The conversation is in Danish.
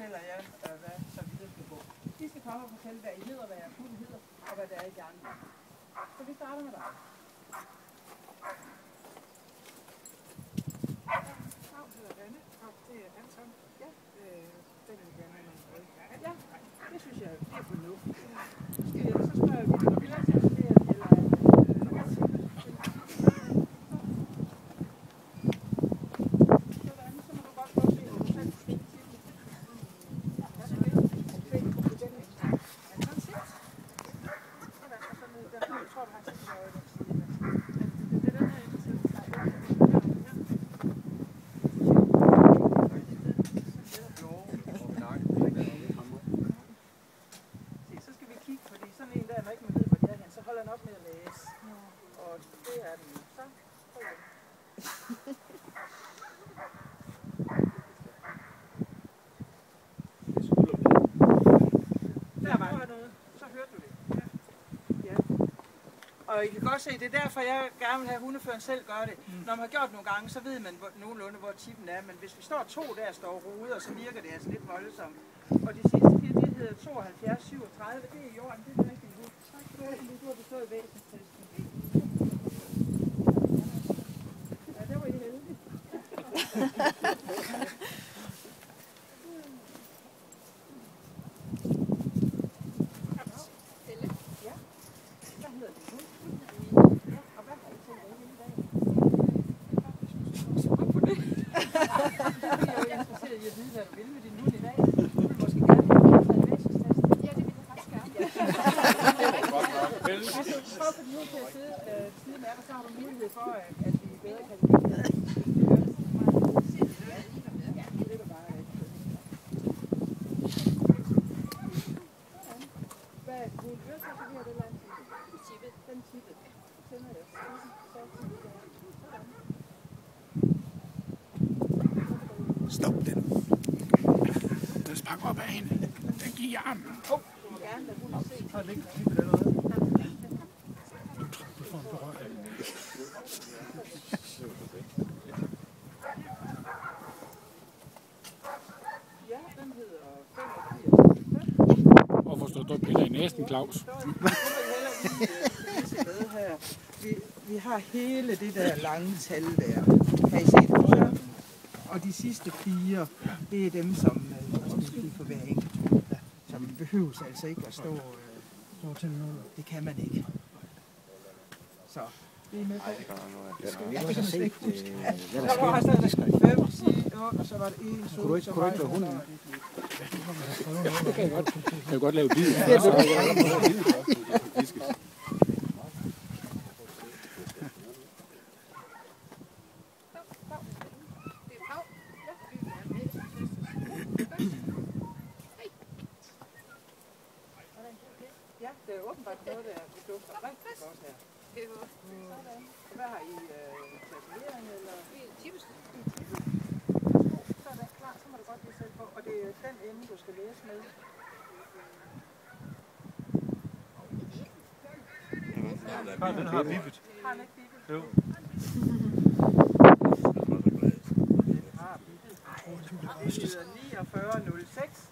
fortæller jeg, hvad så videre skal gå. I skal komme og fortælle, hvad I hedder, hvad jeg kun hedder, og hvad der er i de andre. Så vi starter med dig. Navn hedder Anne, og det er Anton. Ja. Den vil gerne have noget rød. Ja, det synes jeg, det er fornuftigt. Så spørger vi, når vi lader til at studere, eller sådan, så må du godt prøve at se, om du selv kan sige det. Ja, så vil du se på den ekstra. Anton Sitt. Sådan, og så ned der. Jeg tror, du har set noget af den side. Det er den her inde til. Så skal vi kigge, fordi sådan en der, når ikke man ved, hvor de er hen, så holder han op med at læse. Og det er den. Så hold den. Der var noget. Så hørte du det. Ja. Og I kan godt se, det er derfor, jeg gerne vil have hundeføren selv gøre det. Når man har gjort nogle gange, så ved man nogenlunde, hvor chippen er. Men hvis vi står to der står roder, så virker det altså lidt voldsomt. Og de sidste fire, det hedder 72, 37. Det er i orden. Det er den rigtige hund. Tak for det. Du har bestået væsenstesten. Ja, det var I heldige. Ja. Hvad hedder det? Og hvad har I tænkt jer i dag? Hvorfor det? Jeg er jo interesseret i at vide, hvad du vil med din hund i dag. Du vil måske gerne have en væsenstest. Ja, det vil jeg faktisk gerne. Altså, prøv at få din hund til at sidde siden af dig, så har du mulighed for, at vi bedre kan lide det. Ja, det ligger bare rigtig. Hvad er det? Hør så, så bliver det eller andet. Den tippet. Så tænder jeg. Stop den. Den sprang op af hende. Den gik i armen. Du må gerne lade hunden se. Har den ikke tippet allerede? Du får en berøring. Ja, den hedder 85. Hvorfor står der piller i næsten, Claus? Vi har hele det der lange tal der. Kan I se det på skærmen? Og de sidste fire, det er dem, som skal for hver enkelt. Så vi behøver altså ikke at stå til noget. Det kan man ikke. Så det er med på. Skal vi også se, hvad der Der var sker? stadig 5, 10, 8, og så var det 1, 2, Kunne du ikke lade hunden? Det kan jeg godt. Jeg kan godt lave lyd. Ja, det er åbenbart noget, der dufter rigtig godt her. Sådan. Hvad har I? Tatovering eller? Så er den klar, så må du godt lige sætte på. Og det er den ende, du skal læse med. Den har bippet. Har den ikke bippet? Jo. Den har bippet. Det hedder 4906.